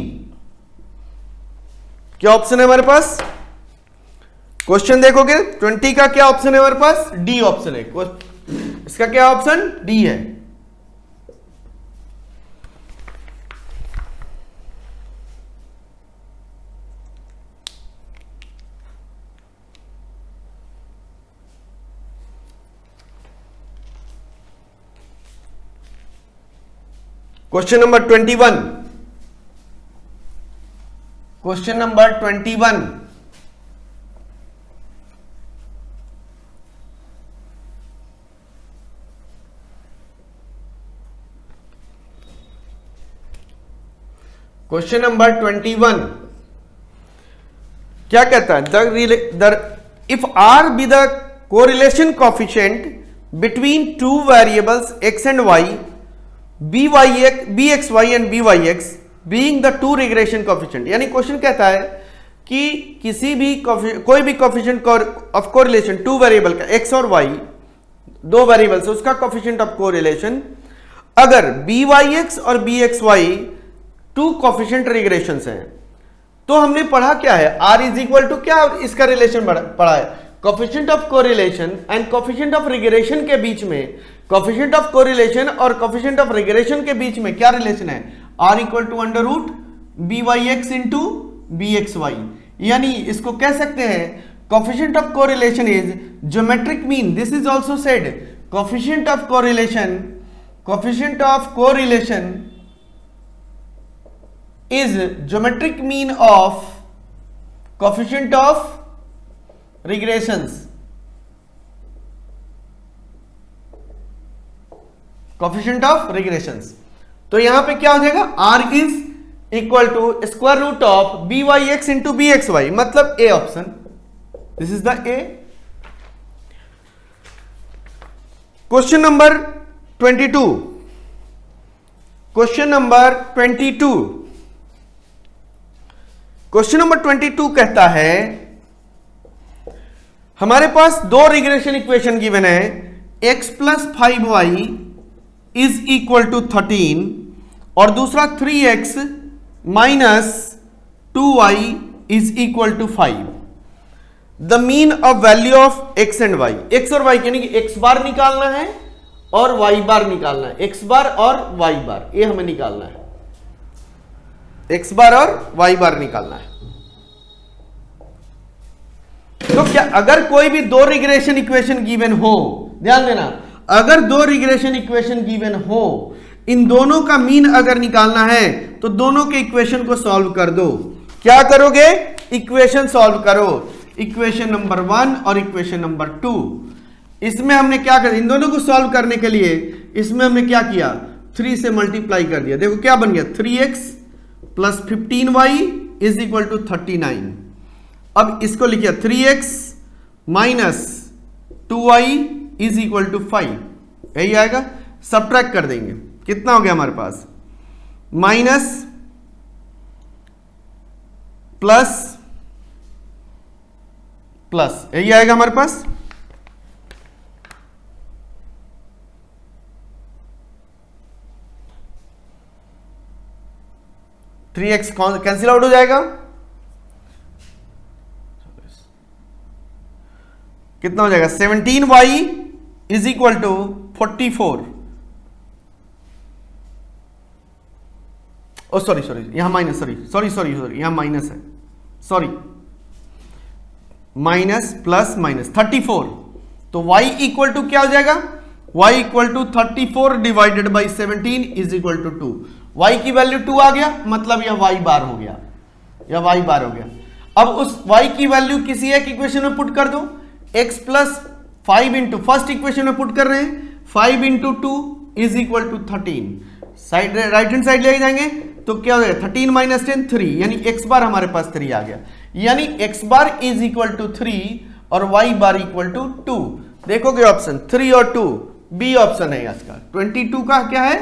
क्या ऑप्शन है हमारे पास, क्वेश्चन देखोगे 20 का क्या ऑप्शन है हमारे पास, डी ऑप्शन है, इसका क्या ऑप्शन डी है। Question number 21, question number 21, question number 21 क्या कहता है, if R be the correlation coefficient between two variables x and y, bxy and byx being the two regression coefficient. यानी क्वेश्चन कहता है कि किसी भी कोई भी coefficient of correlation two variable का x और y, दो वेरिएबल्स उसका कोफिशिएंट ऑफ कोरिलेशन, अगर byx और bxy टू कोफिशिएंट रिग्रेशंस हैं, तो हमने पढ़ा क्या है r इज इक्वल टू क्या, इसका रिलेशन पढ़ा है coefficient of correlation and coefficient of regression के बीच में, कोफिशिएंट ऑफ कोरिलेशन और कोफिशिएंट ऑफ रिग्रेशन के बीच में क्या रिलेशन है, r equal to under root byx into bxy। यानी इसको कह सकते हैं coefficient of correlation is geometric mean, this is also said coefficient of correlation, coefficient of correlation is geometric mean of coefficient of regressions, coefficient of regressions। तो यहां पे क्या हो जाएगा r is equal to square root of byx into bxy मतलब a option, this is the a। Question number 22, question number 22, question number 22 कहता है हमारे पास दो रिग्रेशन इक्वेशन गिवन है, x plus 5y is equal to 13 और दूसरा 3x minus 2y is equal to 5। The mean of value of x and y, x और y यानी कि x बार निकालना है और y बार निकालना है, x बार और y बार, ये हमें निकालना है, x बार और y बार निकालना है। तो क्या अगर कोई भी दो रिग्रेशन इक्वेशन गिवन हो, ध्यान देना, अगर दो रिग्रेशन इक्वेशन गिवन हो, इन दोनों का मीन अगर निकालना है तो दोनों के इक्वेशन को सॉल्व कर दो। क्या करोगे, इक्वेशन सॉल्व करो, इक्वेशन नंबर 1 और इक्वेशन नंबर 2। इसमें हमने क्या कर, इन दोनों को सॉल्व करने के लिए इसमें हमने क्या किया, 3 से मल्टीप्लाई कर दिया। देखो क्या बन गया, 3x plus 15y is equal to 39। अब इसको लिखिए 3x minus 2y is equal to 5, यही आएगा। सबट्रैक्ट कर देंगे, कितना हो गया हमारे पास, माइनस प्लस प्लस, यही आएगा हमारे पास। थ्री एक्स कैंसिल आउट हो जाएगा, कितना हो जाएगा 17y is equal to 44। Oh sorry sorry, यहां माइनस, सॉरी यहां माइनस है, सॉरी, माइनस प्लस माइनस 34। तो y इक्वल टू क्या हो जाएगा, y equal to 34 divided by 17 is equal to 2। y की वैल्यू 2 आ गया, मतलब यह y बार हो गया, यह y बार हो गया। अब उस y की वैल्यू किसी एक इक्वेशन में पुट कर दो, x प्लस 5 इंटू, फर्स्ट इक्वेशन में पुट कर रहे हैं, 5 into 2 is equal to 13, side right hand side ले जाएंगे तो क्या हो जाएगा 13 माइनस 10 3, यानी x बार हमारे पास 3 आ गया, यानी x bar is equal to 3 और y बार इक्वल टू 2। देखोगे ऑप्शन 3 और 2 बी ऑप्शन है इसका, 22 का क्या है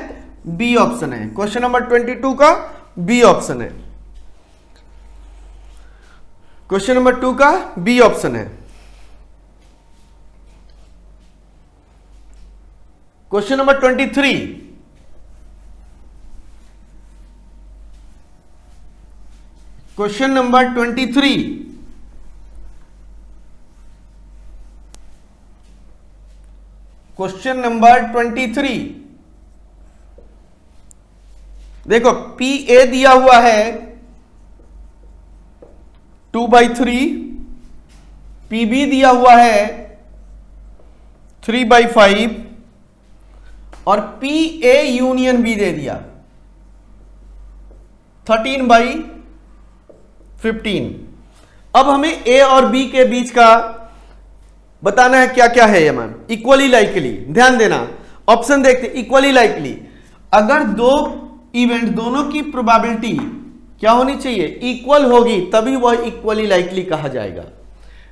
बी ऑप्शन है, क्वेश्चन नंबर 22 का बी ऑप्शन है, क्वेश्चन नंबर 2 का बी ऑप्शन है। Question number 23, question number 23, question number 23, देखो पी ए दिया हुआ है 2/3, पी बी दिया हुआ है 3/5 और पी ए यूनियन बी दे दिया 13/15। अब हमें ए और बी के बीच का बताना है क्या क्या है ये मान, इक्वली लाइकली, ध्यान देना ऑप्शन देखते, इक्वली लाइकली, अगर दो इवेंट दोनों की प्रोबेबिलिटी क्या होनी चाहिए इक्वल होगी तभी वह इक्वली लाइकली कहा जाएगा।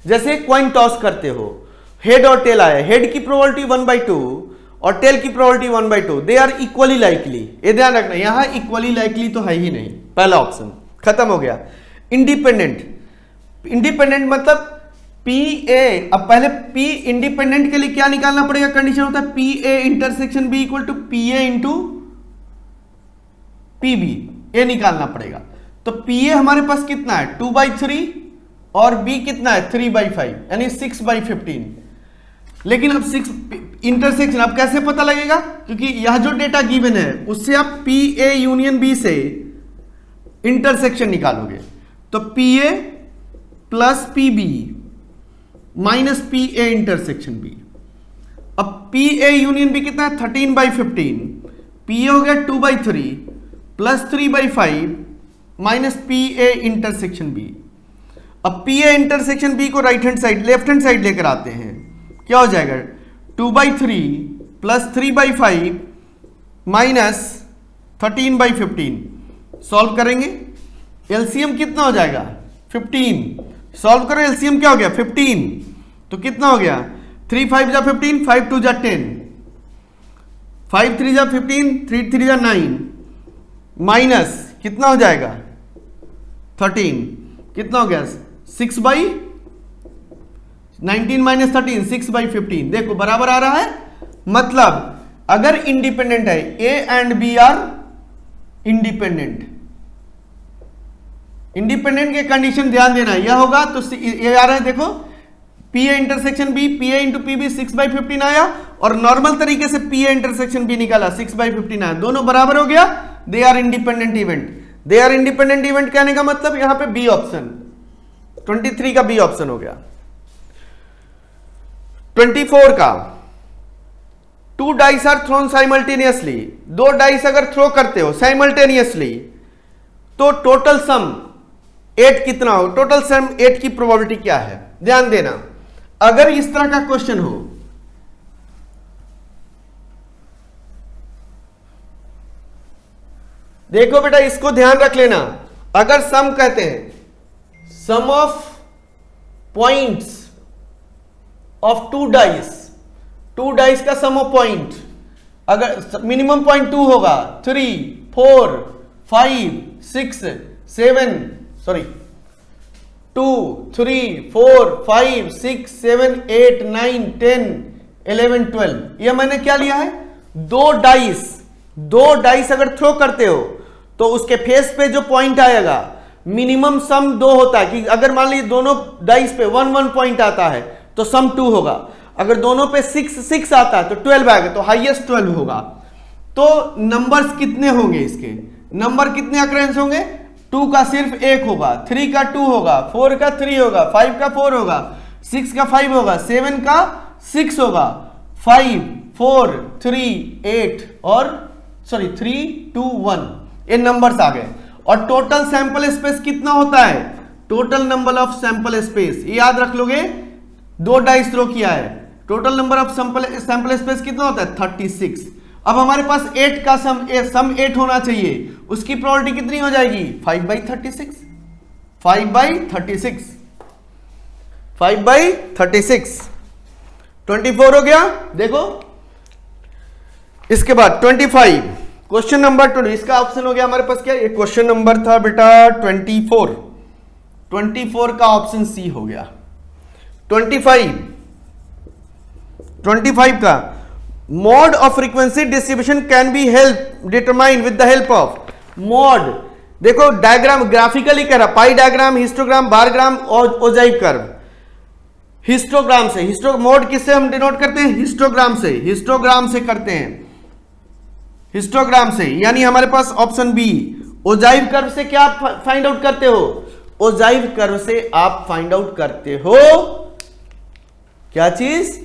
जैसे कॉइन टॉस करते हो, हेड और टेल आया, हेड की प्रोबेबिलिटी 1/2 और टेल की probability 1/2, they are equally likely, ये ध्यान रखना, यहां इक्वली लाइकली तो है ही नहीं, पहला ऑप्शन खत्म हो गया। इंडिपेंडेंट, इंडिपेंडेंट मतलब पी ए, अब पहले पी इंडिपेंडेंट के लिए क्या निकालना पड़ेगा, कंडीशन होता है P A intersection B equal to P A into P B, ये निकालना पड़ेगा। तो पी ए हमारे पास कितना है 2/3 और बी कितना है 3/5, यानी 6/15। लेकिन अब 6 इंटरसेक्शन अब कैसे पता लगेगा, क्योंकि यह जो डेटा गिवन है उससे आप पी ए यूनियन बी से इंटरसेक्शन निकालोगे, तो P A plus P B minus P A intersection B. अब पी ए यूनियन बी कितना है 13/15, पी ए हो गया 2/3 plus 3/5 minus P A intersection B. अब पी ए इंटरसेक्शन बी को right hand side left hand side लेकर आते हैं, क्या हो जाएगा 2/3 प्लस 3/5 माइनस 13/15, सॉल्व करेंगे एलसीएम कितना हो जाएगा 15, सॉल्व करो एलसीएम क्या हो गया 15, तो कितना हो गया 3 5 जा 15, 5 2 जा 10, 5 3 जा 15, 3 3 जा 9, माइनस कितना हो जाएगा 13, कितना हो गया 6/19 माइनस 13 6/15, देखो बराबर आ रहा है। मतलब अगर इंडिपेंडेंट है A and B are independent, independent के कंडीशन ध्यान देना, यह होगा तो ये आ रहा है, देखो P A intersection B, P A into P B 6/15 आया, और नॉर्मल तरीके से पी ए इंटरसेक्शन बी निकाला 6/15 आया, दोनों बराबर हो गया, they are independent event. They are independent event कहने का मतलब यहां पे बी ऑप्शन 23 का बी ऑप्शन हो गया। 24 का 2 dice are thrown simultaneously, 2 dice अगर थ्रो करते हो साइमल्टेनियसली तो टोटल सम 8 कितना हो, टोटल सम 8 की प्रोबेबिलिटी क्या है, ध्यान देना। अगर इस तरह का क्वेश्चन हो, देखो बेटा इसको ध्यान रख लेना, अगर सम कहते हैं sum of points of 2 dice, 2 dice का सम ऑफ पॉइंट, अगर मिनिमम पॉइंट 2 होगा 3 4 5 6 7 सॉरी 2 3 4 5 6 7 8 9 10 11 12, यह मैंने क्या लिया है 2 डाइस अगर थ्रो करते हो तो उसके फेस पे जो पॉइंट आएगा मिनिमम सम 2 होता है, कि अगर मान लीजिए दोनों डाइस पे 1 पॉइंट आता है तो सम 2 होगा, अगर दोनों पे 6 आता है तो 12 आएगा, तो हाईएस्ट 12 होगा। तो नंबर्स कितने होंगे, इसके नंबर कितने अक्रेंस होंगे, 2 का सिर्फ 1 होगा, 3 का 2 होगा, 4 का 3 होगा, 5 का 4 होगा, 6 का 5 होगा, 7 का 6 होगा, 5 4 3 8 और 3 2 1, ये नंबर्स आ गए। और टोटल सैंपल स्पेस कितना होता है, total number of sample space, ये याद रख लोगे 2 डाइस थ्रो किया है, total number of sample space कितना होता है 36। अब हमारे पास 8 का सम 8 होना चाहिए, उसकी प्रोबेबिलिटी कितनी हो जाएगी 5/36, 5/36, 5/36, 24 हो गया। देखो इसके बाद 25, क्वेश्चन नंबर 20, इसका ऑप्शन हो गया हमारे पास क्या, ये क्वेश्चन नंबर था बेटा 24, 24 का ऑप्शन सी हो गया। 25 का mode of frequency distribution can be help determine with the help of mode. देखो डायग्राम ग्राफिकली कह रहा, पाई डायग्राम, हिस्टोग्राम, बार ग्राम और ओजाइव कर्व। हिस्टोग्राम से, मोड किससे हम डिनोट करते हैं, हिस्टोग्राम से, हिस्टोग्राम से करते हैं, हिस्टोग्राम से। यानी हमारे पास ऑप्शन बी, ओजाइव कर्व से क्या आप फाइंड आउट करते हो, ओजाइव कर्व से आप फाइंड आउट करते हो क्या चीज,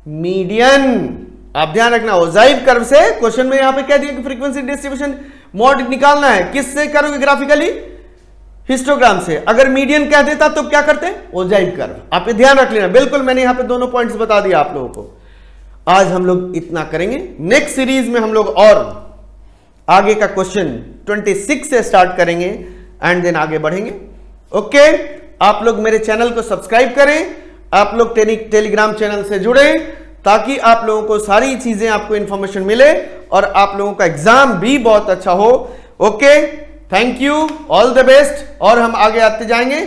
मीडियन। आप ध्यान रखना, ओजाइव कर्व से, क्वेश्चन में यहां पे कह दिया कि फ्रीक्वेंसी डिस्ट्रीब्यूशन मोड निकालना है, किससे करोगे ग्राफिकली, हिस्टोग्राम से। अगर मीडियन कह देता तो क्या करते, ओजाइव कर्व। आप ये ध्यान रख लेना, बिल्कुल मैंने यहां पे दोनों पॉइंट्स बता दिया आप लोगों को। आज हम लोग इतना करेंगे, नेक्स्ट सीरीज में हम लोग और आगे का क्वेश्चन 26 से स्टार्ट करेंगे एंड देन आगे बढ़ेंगे। ओके, आप लोग मेरे चैनल को सब्सक्राइब करें, आप लोग टेलीग्राम चैनल से जुड़े, ताकि आप लोगों को सारी चीजें, आपको इंफॉर्मेशन मिले और आप लोगों का एग्जाम भी बहुत अच्छा हो। Okay, thank you, all the best, और हम आगे आते जाएंगे।